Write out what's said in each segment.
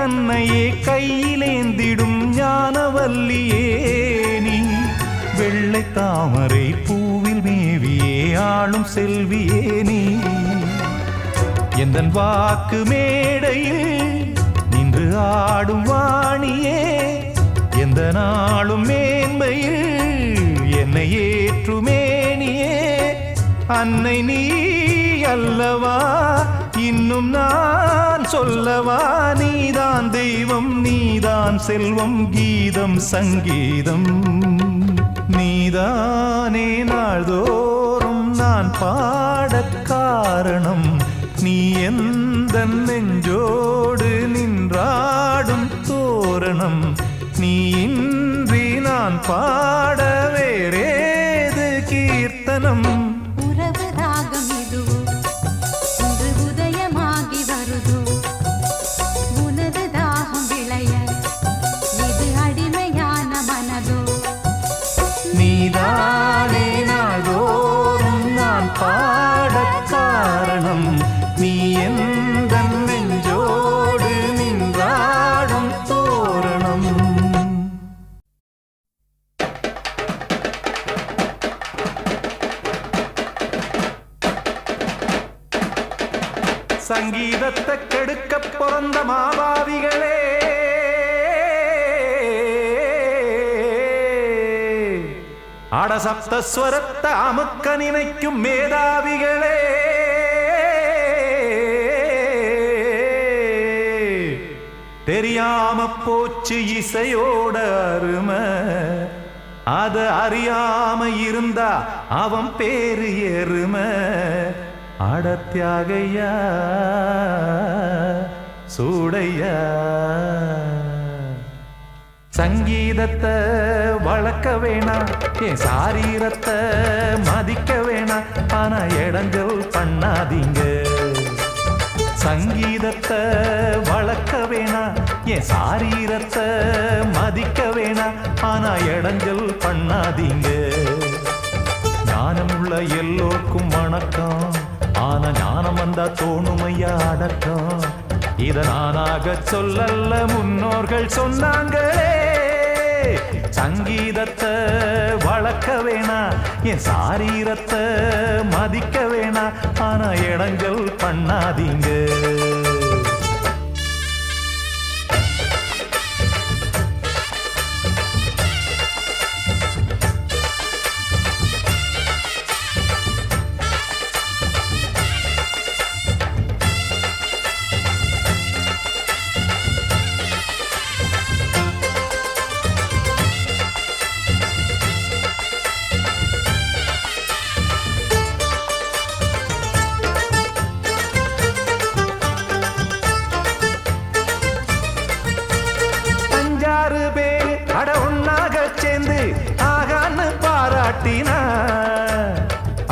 தன்னையே கையிலேந்திடும் ஞானவல்லியே நீ வெள்ளை தாமரை பூவில் மேவியே ஆளும் செல்வியே நீ எந்தன் வாக்கு மேடையில் நின்று ஆடும் வாணியே எந்த நாளும் மேன்மையில் என்னை ஏற்றுமேனியே அன்னை நீ அல்லவா இன்னும் நான் சொல்லவா நீதான் தெய்வம் நீதான் செல்வம் கீதம் சங்கீதம் நீதானே நாள்தோறும் நான் பாடக் காரணம் நீ எந்த நெஞ்சோடு நின்றாடும் தோரணம் நீ இன்றி நான் பாட வேறேது கீர்த்தனம் உறவு ராகம் இதுவோ இன்று உதயமாகி வருதோ உனது தாகம் விளைய இது அடிமையான மனதோ நீதானே நாள்தோறும் நான் பாடக் காரணம் நீ எந்த நெஞ்சோடு நின்றாடும் தோரணம் சங்கீதத்தை கெடுக்க பிறந்த மாபாவிகளே ஆடசப்தஸ்வரத்தை அமுக்க நினைக்கும் மேதாவிகளே தெரியாம போச்சு இசையோட அருமை அத அறியாம இருந்தா அவன் பேரு எருமை அடத்தியாகையா சூடையா சங்கீதத்தை வளர்க்க வேணாம் என் சாரீரத்தை மதிக்க வேணாம் ஆனா இடங்கள் பண்ணாதீங்க சங்கீதத்தை வளர்க்க வேணாம் என் சாரீரத்தை மதிக்க வேணாம் ஆனா இடங்கள் பண்ணாதீங்க ஞானம் உள்ள எல்லோருக்கும் வணக்கம் ஆனா ஞானம் வந்தா தோணுமையா அடக்கம் இத நானாக சொல்லல்ல முன்னோர்கள் சொன்னாங்களே சங்கீதத்தை வளர்க்க வேணா என் சாரீரத்தை மதிக்க வேணா ஆனா இடங்கள் பண்ணாதீங்க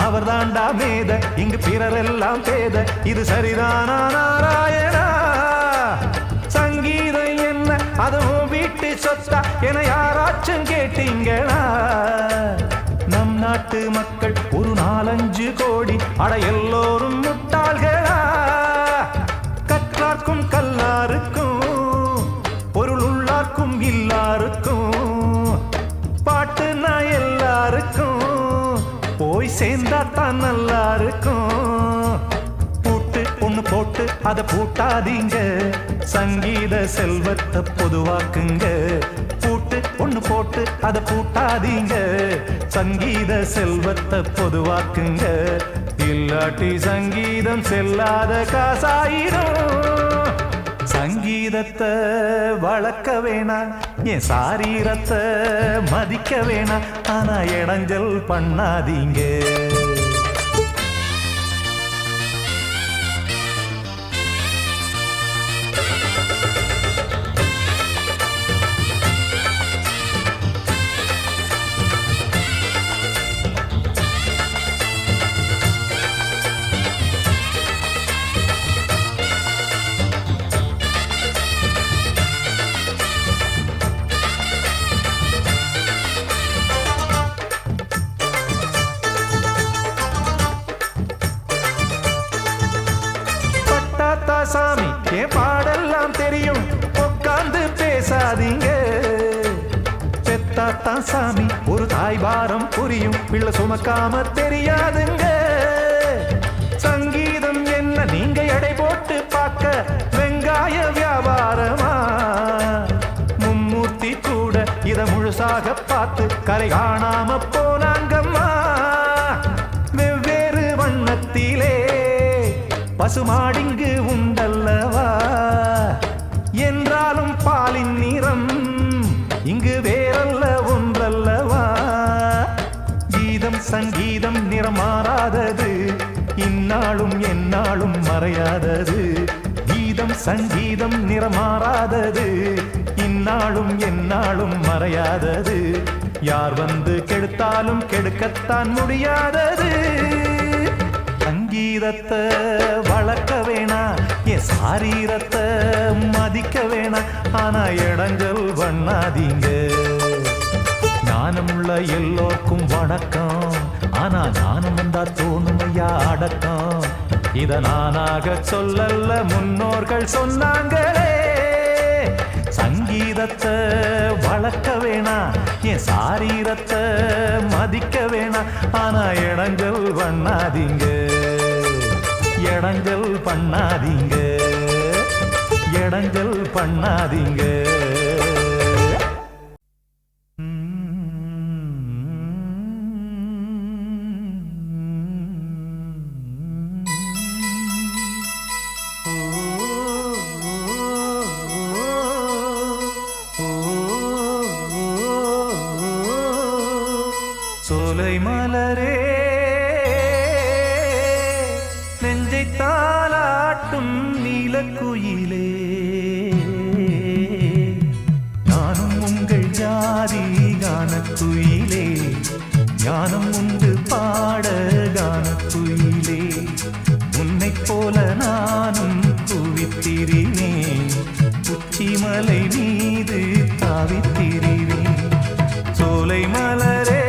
அவர் தாண்டா மேத இங்கு பிறரெல்லாம் பேத இது சரிதானா நாராயணா சங்கீதம் என்ன அதுவும் வீட்டு சொத்தா என யாராச்சும் கேட்டீங்களா நம் நாட்டு மக்கள் ஒரு 4-5 கோடி அட எல்லோரும் முட்டாள்களா கற்றார்க்கும் கல்லாருக்கும் பொருள் உள்ளார்க்கும் இல்லாருக்கும் பாட்டுனா எல்லாருக்கும் போய் சேர்ந்தா தான் நல்லா இருக்கும் பூட்டு ஒண்ணு போட்டு அதை பூட்டாதீங்க சங்கீத செல்வத்தை பொதுவாக்குங்க பூட்டு ஒண்ணு போட்டு அதை பூட்டாதீங்க சங்கீத செல்வத்தை பொதுவாக்குங்க இல்லாட்டி சங்கீதம் செல்லாத காசாயிரும் சங்கீதத்தை வளர்க்க வேணா என் சாரீரத்தை மதிக்க வேணா ஆனா இடைஞ்சல் பண்ணாதீங்க சாமி என் பாடெல்லாம் தெரியும் அண்ணாந்து பேசாதீங்க. பெத்தாத்தான் சாமி ஒரு தாய் பாரம் புரியும், பிள்ளை சுமக்காம தெரியாதுங்க. சங்கீதம் என்ன நீங்க எடை போட்டு பார்க்க வெங்காய வியாபாரமா? மும்மூர்த்தி கூட இத முழுசாக பார்த்து கரை காணாம போனாங்கம்மா. வெவ்வேறு வண்ணத்திலே பசுமாடிங்கு உண்டல்லவா, என்றாலும் பாலின் நிறம் இங்கு வேறல்ல ஒன்றல்லவா. கீதம் சங்கீதம் நிறம் மாறாதது, இந்நாளும் எந்நாளும் மறையாதது. கீதம் சங்கீதம் நிறம் மாறாதது, இந்நாளும் எந்நாளும் மறையாதது. யார் வந்து கெடுத்தாலும் கெடுக்கத்தான் முடியாதது. சங்கீதத்தை வளர்க்க வேணா, என் சாரீரத்தை மதிக்க வேணா, ஆனா இடைஞ்சல் பண்ணாதீங்க. ஞானமுள்ள எல்லோருக்கும் வணக்கம், ஆனா ஞானம் வந்தா தோணுமையா அடக்கம். இத நானாக சொல்லல்ல, முன்னோர்கள் சொன்னாங்களே. சங்கீதத்தை வளர்க்க வேணா, என் சாரீரத்தை மதிக்க வேணா, ஆனா இடைஞ்சல் பண்ணாதீங்க. இடைஞ்சல் பண்ணாதீங்க, இடைஞ்சல் பண்ணாதீங்க. சோலை மலரே நெஞ்சை தாலாட்டும் நீலக்குயிலே, நானும் உங்கள் ஜாதி கானக்குயிலே. ஞானம் உண்டு பாட கானக்குயிலே. உன்னைப் போல நானும் குவித்திரினேன், உச்சிமலை மீது தாவித்திரினேன். சோலை மலரே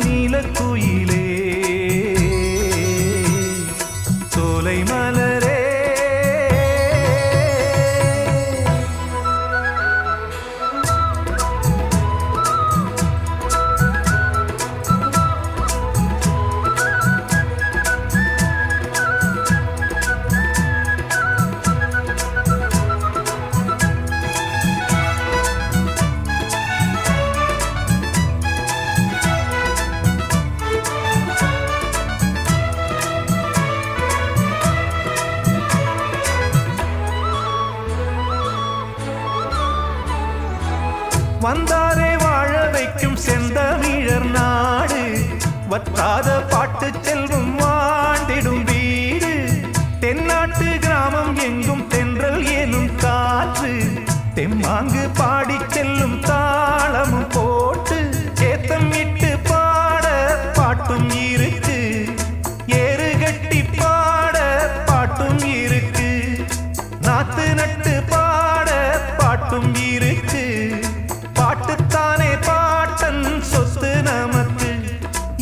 நீலக்குயிலே, சோலை மலரே. வந்தாரே வாழ வைக்கும் செந்தமிழர் நாடு, வற்றாத பாட்டு செல்வம் வாழ்ந்திடும் வீடு. தென்னாட்டு கிராமம் எங்கும் தென்றல் எனும் காற்று, தெம்மாங்கு பாடி செல்லும் தாளமும் போட்டு. ஏத்தம் இட்டு பாட பாட்டும் இருக்கு, ஏறு கட்டி பாட பாட்டும் இருக்கு. நாத்து நட்டு பாட பாட்டும் இருக்கு. பாட்டுத்தானே பாட்டன் சொத்து நமக்கு,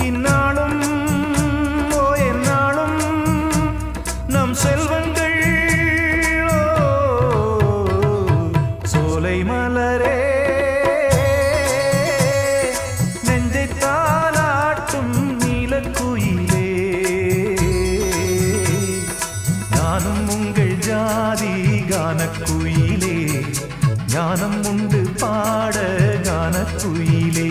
இந்நாளும் ஓ எந்நாளும் நம் செல்வங்கள். சோலை மலரே நெஞ்சை தாலாட்டும் நீலக்குயிலே, நானும் உங்கள் ஜாதி கானக்குயிலே. ஞானம் உண்டு பாட கானக்குயிலே.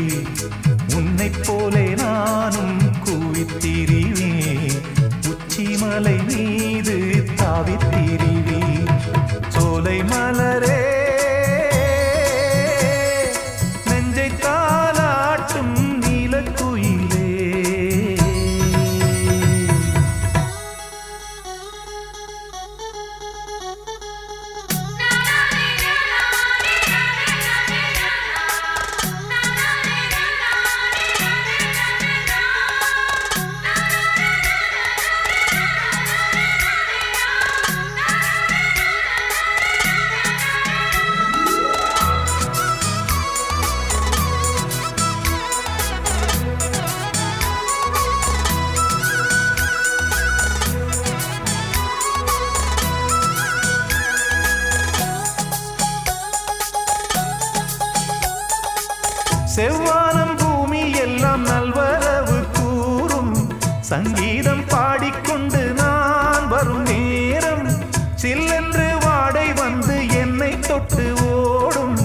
உன்னைப் போலே நானும் கூவித்திரிவேன், உச்சிமலை மீது தாவித்திரிவேன். சோலை மலரே நெஞ்சை தாலாட்டும் நீலக்குயிலே. செவ்வானம் பூமி எல்லாம் நல்வரவு கூறும் சங்கீதம் பாடிக்கொண்டு நான் வரும் நேரம் சில்லென்று வாடை வந்து என்னை தொட்டு ஓடும்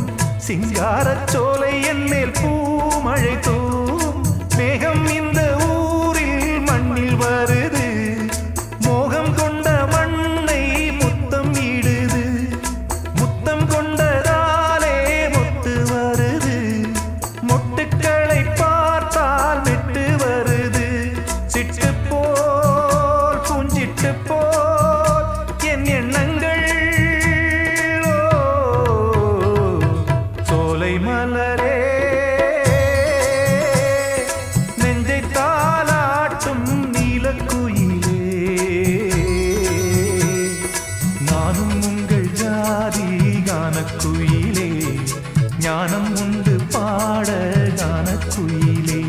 சிங்காரச் சோலை என் மேல் பூமழை தூவும் மேகம் இந்த ஊரில் மண்ணில் வருது மோகம் கொண்ட மண்ணை முத்தம் இடுது முத்தம் கொண்டதாலே முத்து வருது மொட்டுக்களை பார்த்தால் விட்டு வருது சிட்டு போல் பூஞ்சிட்டு போல் என் எண்ணங்கள் சோலை மலரே நெஞ்சை தாலாட்டும் நீலக்குயிலே நானும் உங்கள் ஜாதி கானக்குயிலே ஞானம் உண்டு பாட கானக்குயிலே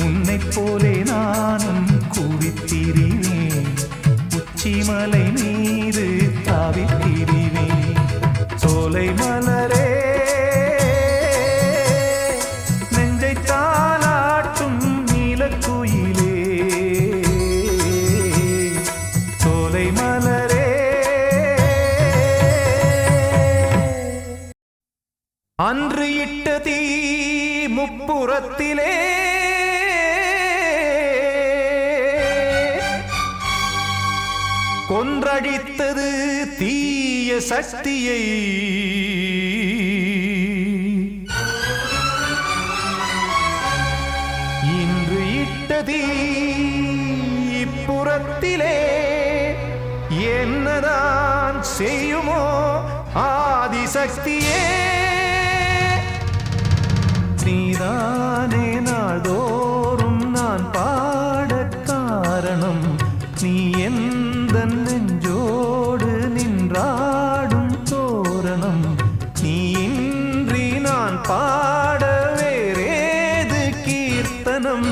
உன்னைப் போலே நானும் கூவித்திரிவேன் உச்சிமலை மீது தாவித்திரிவேன் சோலை மலரே நெஞ்சை தாலாட்டும் நீலக்குயிலே சோலை மலரே அன்று இட்ட தீ முப்புறத்திலே கொன்றடித்தது தீய சக்தியை இன்று இட்ட தீ இப்புறத்திலே என்னதான் செய்யுமோ ஆதிசக்தியே நீதானே நாள்தோறும் நான் பாடக் காரணம் நீ எந்த நெஞ்சோடு நின்றாடும் தோரணம் நீ இன்றி நான் பாட வேறேது கீர்த்தனம்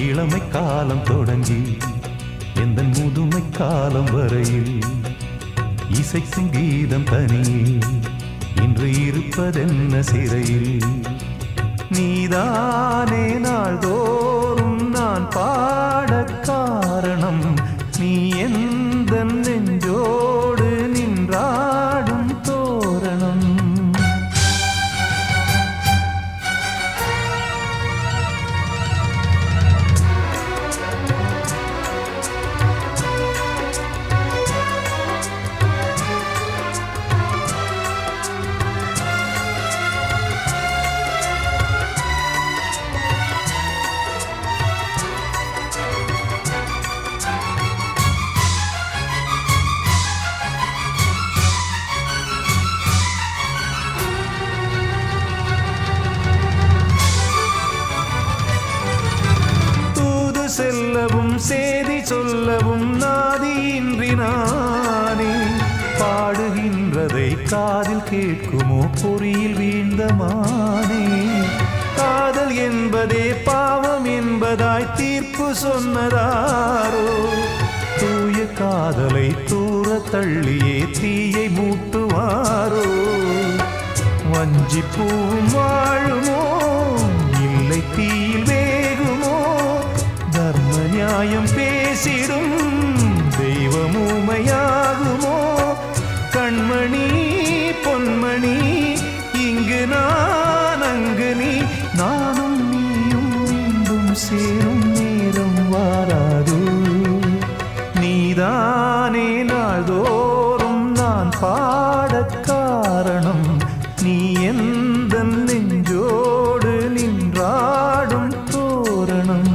இளமை காலம் தொடங்கி எந்த முதுமை காலம் வரையில் இசை சங்கீதம் தனியே இன்று இருப்பதென்ன சிறையில் நீதானே நாள்தோறும் நான் பாடக் காரணம் நீ எந்த நெஞ்சோடு நின்றாடும் தோரணம் செல்லவும் சேதி சொல்லவும் நாதியின்றி நானே பாடுகின்றதை காதில் கேட்குமோ பொறியில் வீழ்ந்த மானே காதல் என்பதே பாவம் என்பதாய் தீர்ப்பு சொன்னதாரோ தூய காதலை தூர தள்ளியே தீயை மூட்டுவாரோ வஞ்சிப்பூவும் வாழுமோ இல்லை தீயில் வேகுமோ தர்ம நியாயம் பேசிடும் தெய்வமூமையாகுமோ கண்மணி பொன்மணி இங்கு நான் அங்கு நீ நானும் நீயும் மீண்டும் சேரும் நேரம் வாராது நீதானே நாள்தோறும் நான் பாடக் காரணம் நீ எந்த நெஞ்சோடு நின்றாடும் தோரணம்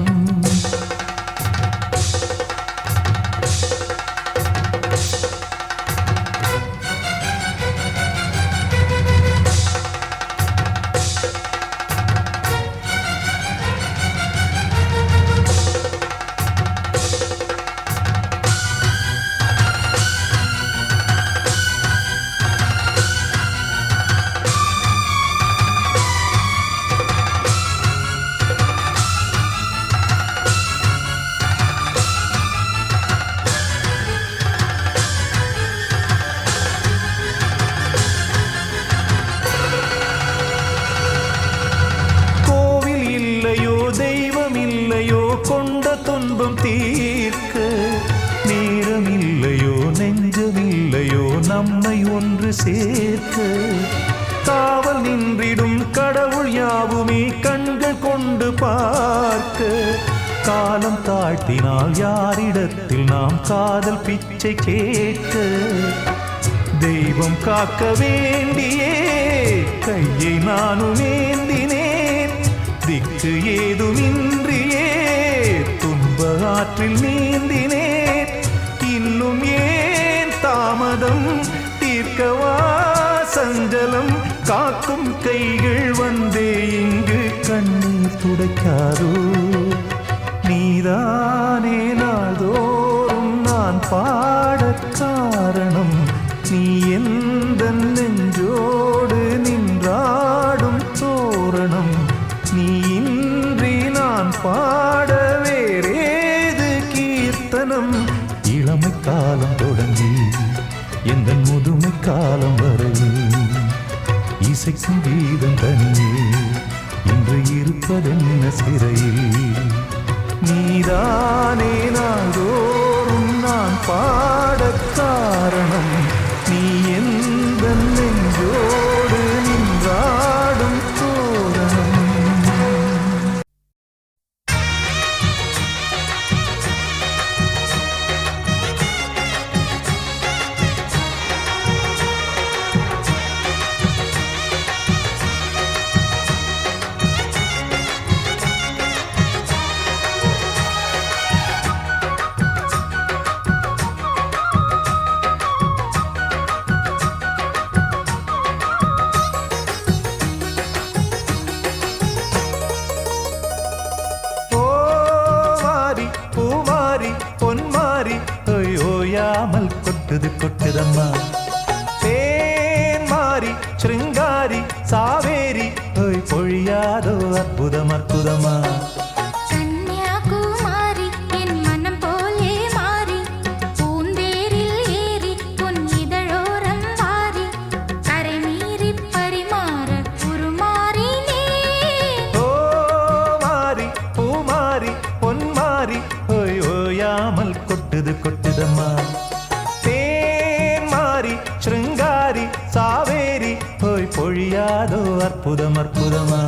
ஒன்று சேர்க்க காவல் நின்றிடும் கடவுள் யாவுமே கண்கள் கொண்டு பார்க்க காலம் தாழ்த்தினால் யாரிடத்தில் நாம் காதல் பிச்சை கேட்க தெய்வம் காக்க வேண்டியே கையை நானும் ஏந்தினேன் திக்கு ஏதுமின்றியே துன்ப ஆற்றில் நீந்தினேன் இன்னும் ஏன் தாமதம் தீர்க்கவா சஞ்சலம் காக்கும் கைகள் வந்தே இங்கு கண்ணீர் துடைக்காதோ நீதானே நாள்தோறும் நான் பாடக் காரணம் நீ எந்த நெஞ்சோடு நின்றாடும் தோரணம் நீ இன்றி நான் பாட வேறேது கீர்த்தனம் இளமை காலம் தொடங்கி எந்த முதுமை காலம் வரை இசைக்கும் கீதம் தனியே இன்று இருப்பதென்ன சிறையில் நீதானே நாள்தோறும் நான் பாடக் காரணம் நீ எந்த நெஞ்சோடு நின்றாடும் தோரணம். ஓயாமல் கொட்டுது கொட்டுதம்மா தேன் மாறி சிருங்காரி சாவேரி ஓய் பொழியாதோ அற்புதம் அற்புதமா கன்னியாகுமாரி என் மனம் போலே மாறி பூந்தேரில் ஏறி பொன் இதழோரம் வாரி கரை மீறி பரிமாற உருமாறினே ஓ மாறி பூமாரி பொன்மாரி ஓய் ஓயாமல் கொட்டுது கொட்டுதம்மா தேன் மாறி சிருங்காரி சாவேரி ஓய் பொழியாதோ அற்புதம் அற்புதமா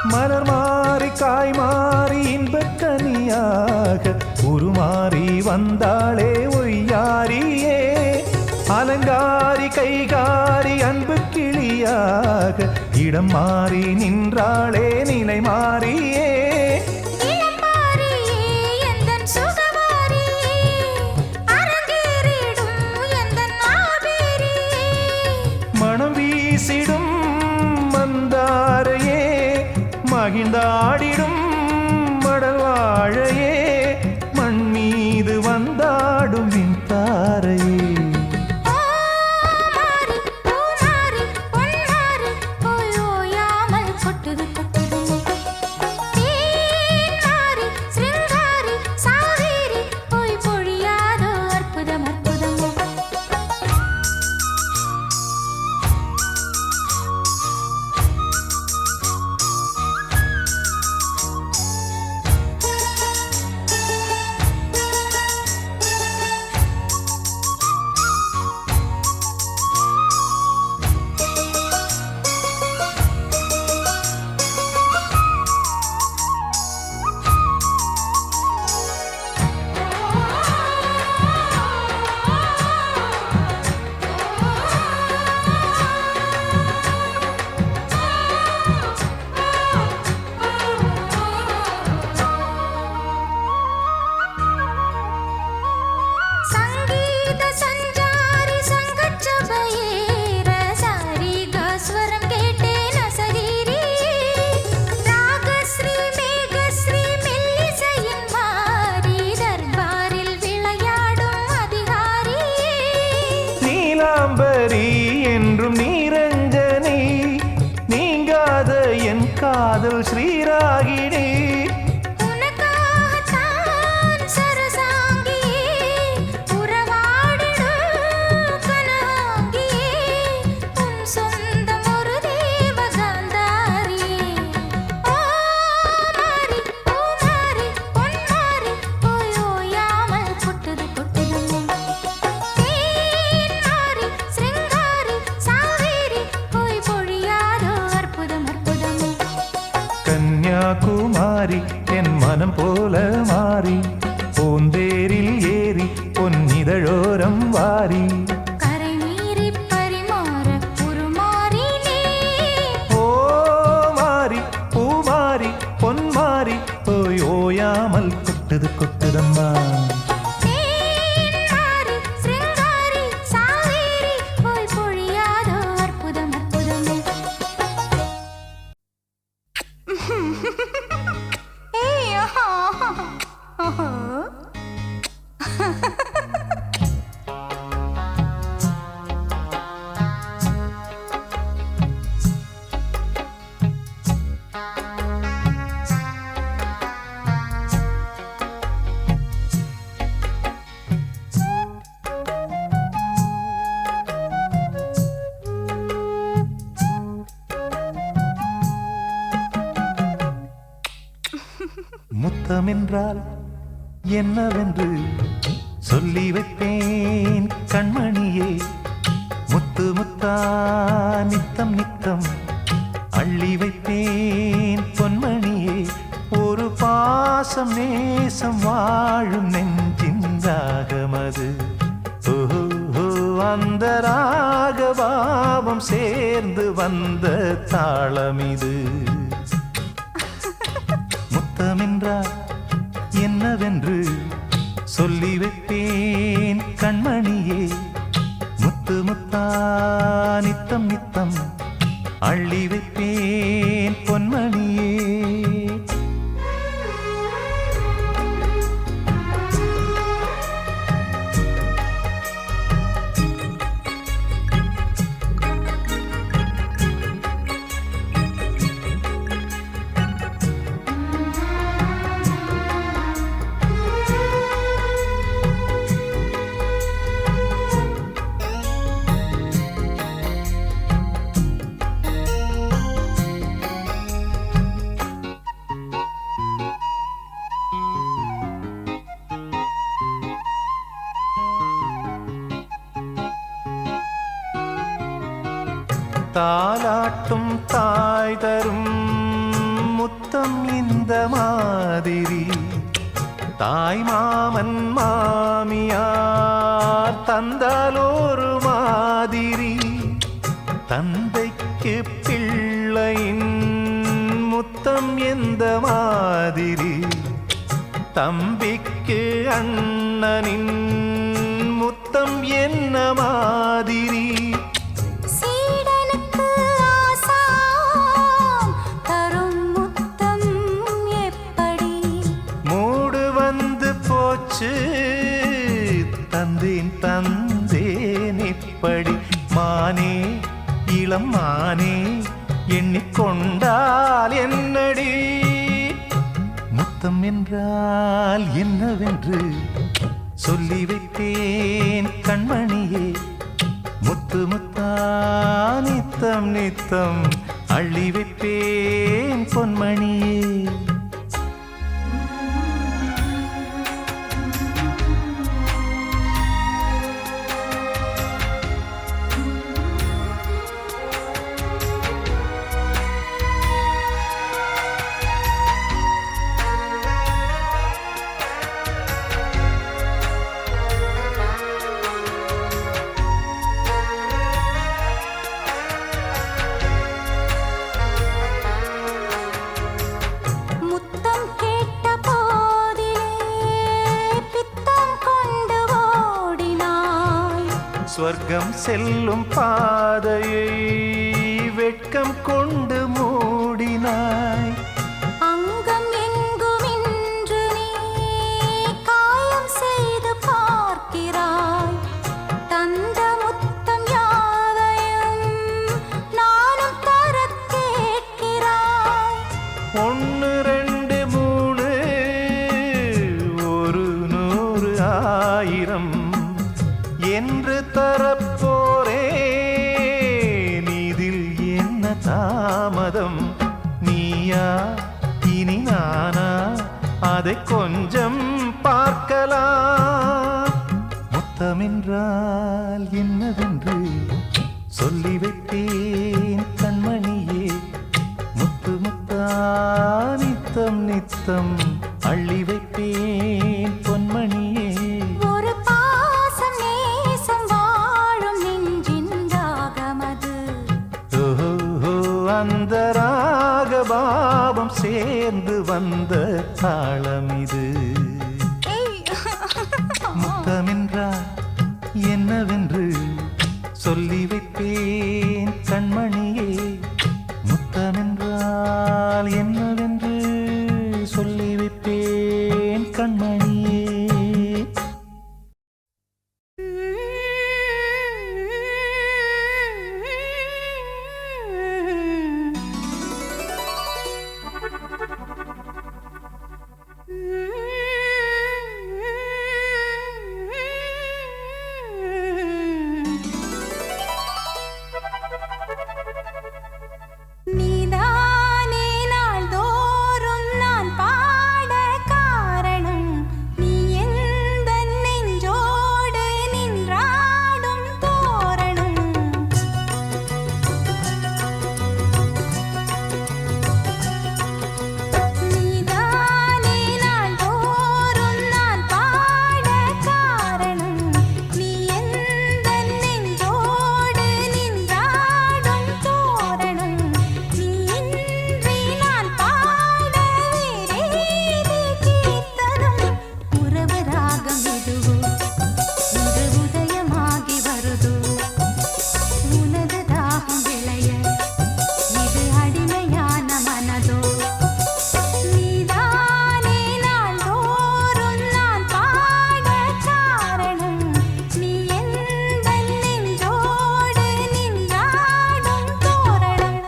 மலர் மாறி காய் மாறி இன்பக்கனியாக உருமாறி வந்தாளே ஒய்யாரியே அலங்காரி கைகாரி அன்பு கிளியாக இடம் மாறி நின்றாளே நிலை மாறியே மனம் வீசிடும் மந்தாரையே மகிழ்ந்தாடிடும் மடல் வாழையே மண் மீது வந்தாடும் தாரையே என் காதல் ஸ்ரீராகினி. உனக்காகத்தான் சரசாங்கியே, உறவாடிடும் கனகாங்கியே, உன் சொந்தம் ஒரு தேவகாந்தாரியே. ஓ மாறி ஓ மாறி பொன் மாறி ஓயோயாமல் கொட்டுது கொட்டுது தேன் மாறி சிருங்காரி சாவேரி போய் பொழியாதோ அற்புதம் அற்புதமே. கன்யாகுமாரி என் மனம் போல மாறி பூந்தேரில் ஏறி பொன்னிதழோரம் வாரி. கரை மீறி பரிமாற உருமாறினே. ஓ மாறி பூமாரி பொன்மாரி போய் ஓயாமல் கொட்டுது கொட்டுதம்மா. தேன் மாறி சிருங்காரி சாவேரி போய் பொழியாதோ அற்புதம் அற்புதமே. ஏய் ஆஹா ஆஹா. முத்தமென்றால் என்னவென்று சொல்லி வைப்பேன் கண்மணியே. முத்து முத்தா நித்தம் நித்தம் அள்ளி வைப்பேன் பொன்மணியே. ஒரு பாசம் நேசம் வாழும் நெஞ்சின் ராகமது. ஓஹோ அந்த ராகபாவம் சேர்ந்து வந்த தாளமிது. முத்தமென்றால் என்னவென்று சொல்லி வைப்பேன் கண்மணியே. முத்து முத்தா நித்தம் நித்தம் அள்ளி வைப்பேன் பொன்மணியே. தாலாட்டும் தாய் தரும் முத்தம் இந்த மாதிரி. தாய் மாமன் மாமியார் தந்தால் ஒரு மாதிரி. தந்தைக்கு பிள்ளையின் முத்தம் எந்த மாதிரி. தம்பிக்கு அண்ணனின் முத்தம் என்ன மாதிரி. சீடனுக்கு ஆசான் தரும் முத்தம் எப்படி. மூடு வந்து போச்சு தந்தேன் தந்தேன் இப்படி. மானே இளம் மானே எண்ணிக்கொண்டால் என்னடி. முத்தம் என்றால் என்னவென்று சொல்லி வைத்தேன் கண்மணியே. முத்து முத்தா நித்தம் நித்தம் அள்ளி வைப்பேன் பொன்மணியே. சொர்க்கம் செல்லும் பாதையை வெட்கம் கொண்டு மூடினாய். அங்கம் எங்குமின்று நீ காயம் செய்து பார்க்கிறாய். தந்த முத்தம் யாவையும் நானும் தரக் கேட்கிறாய். ஒன்று ரெண்டு மூணு ஒரு நூறு ஆயிரம் என்று தரப்போரே நீதில் என்ன தாமதம் நீயா இனி நானா அதை கொஞ்சம் பார்க்கலாம் முத்தமென்றால் என்னவென்று சொல்லி வைத்தேன் கண்மணியே முத்து முத்தா நித்தம் நித்தம் அள்ளி வைப்பேன் பொன்மணியே ஒரு பாசம் நேசம் வாழும் நெஞ்சின் ராகமது ஓஹோ அந்த ராக பாவம் சேர்ந்து வந்த தாளம் இது முத்தமென்றால் என்னவென்று சொல்லி வைப்பேன் கண்மணியே முத்தமென்றால் என்னவென்று சொல்லி வைப்பேன் கண்மணியே நீதானே நாள்தோறும் நான் பாட காரணம் நீ எந்த நெஞ்சோடு நின்றாடும் தோரணம் நீதானே நாள்தோறும் நான் பாட காரணம் நீ எந்த நெஞ்சோடு நின்றாடும் தோரணம் நீ இன்றி நான் பாட வேறேது கீர்த்தனம் உறவு ராகம் இதுவோ இன்று உதயமாகி வருதோ உனது தாகம் விளைய இது அடிமையான மனதோ நீதானே நாள்தோறும் நான் பாட காரணம் நீ எந்த நெஞ்சோடு நின்றாடும் தோரணம்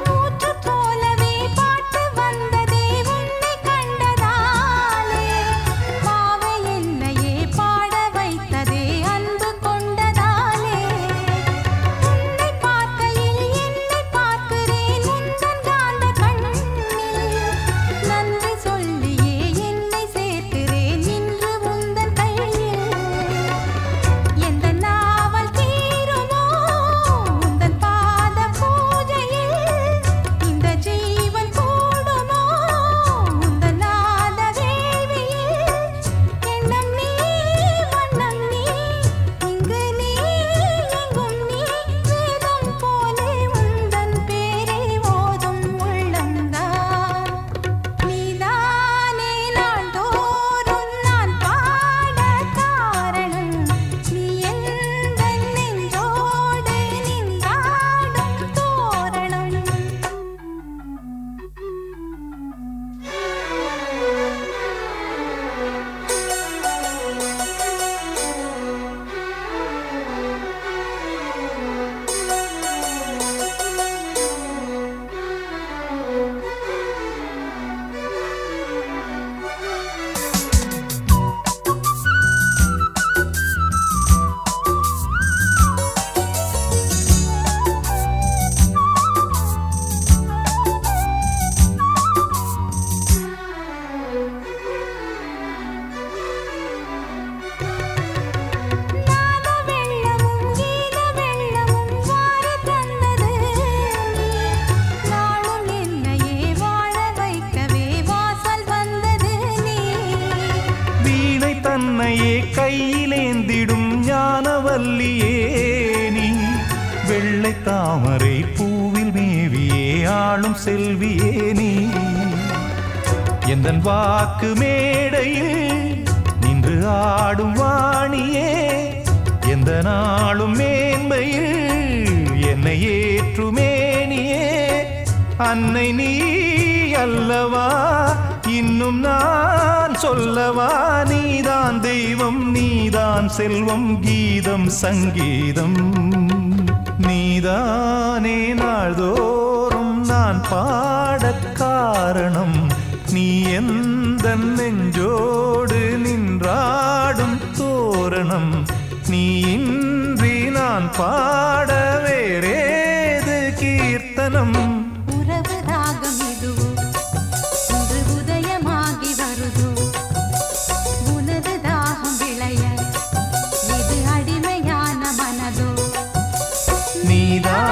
ஊற்று போலவே பாட்டு வந்ததே உன்னை கண்டதாலே பாவை என்னையே பாட வைத்ததே அன்பு கொண்டதாலே உன்னை பார்க்கையில் என்னை பார்க்கிறேன் உந்தன் காந்த கண்ணில் நன்றி சொல்லியே என்னை சேர்க்கிறேன் இன்று உந்தன் கையில் எந்த நாவல் தீருமோ உந்தன் பாத பூஜையில் இந்த ஜீவன் கூடுமோ உந்தன் நாத வேள்வியில் எண்ணம் நீ வண்ணம் நீ இங்கு நீ எங்கும் நீ வேதம் போலே உந்தன் பேரை ஓதும் உள்ளந்தான் நீதானே நாள்தோறும் நான் பாட காரணம் நீ எந்த நெஞ்சோடு நின்றாடும் தோரணம் நாத வெள்ளமும் கீத வெள்ளமும் வாரி தந்தது நீ நாளும் என்னையே வாழ வைக்கவே வாசல் வந்தது நீ வீணை தன்னையே கையிலேந்திடும் ஞானவல்லியே நீ வெள்ளை தாமரை பூவில் என்னாலும் செல்வியே நீ எந்தன் வாக்கு மேடையில் நின்று ஆடும் வாணியே எந்த நாளும் மேன்மையில் என்னை ஏற்றுமேனியே அன்னை நீ அல்லவா இன்னும் நான் சொல்லவா நீதான் தெய்வம் நீதான் செல்வம் கீதம் சங்கீதம் நீதானே நாள்தோறும் நான் பாடக் காரணம் நீ எந்த நெஞ்சோடு நின்றாடும் தோரணம் நீ இன்றி நான் பாட வேறேது கீர்த்தனம் உறவு ராகம் இதுவோ இன்று உதயமாகி வருதோ உனது தாகம் விளைய இது அடிமையான மனதோ நீதான்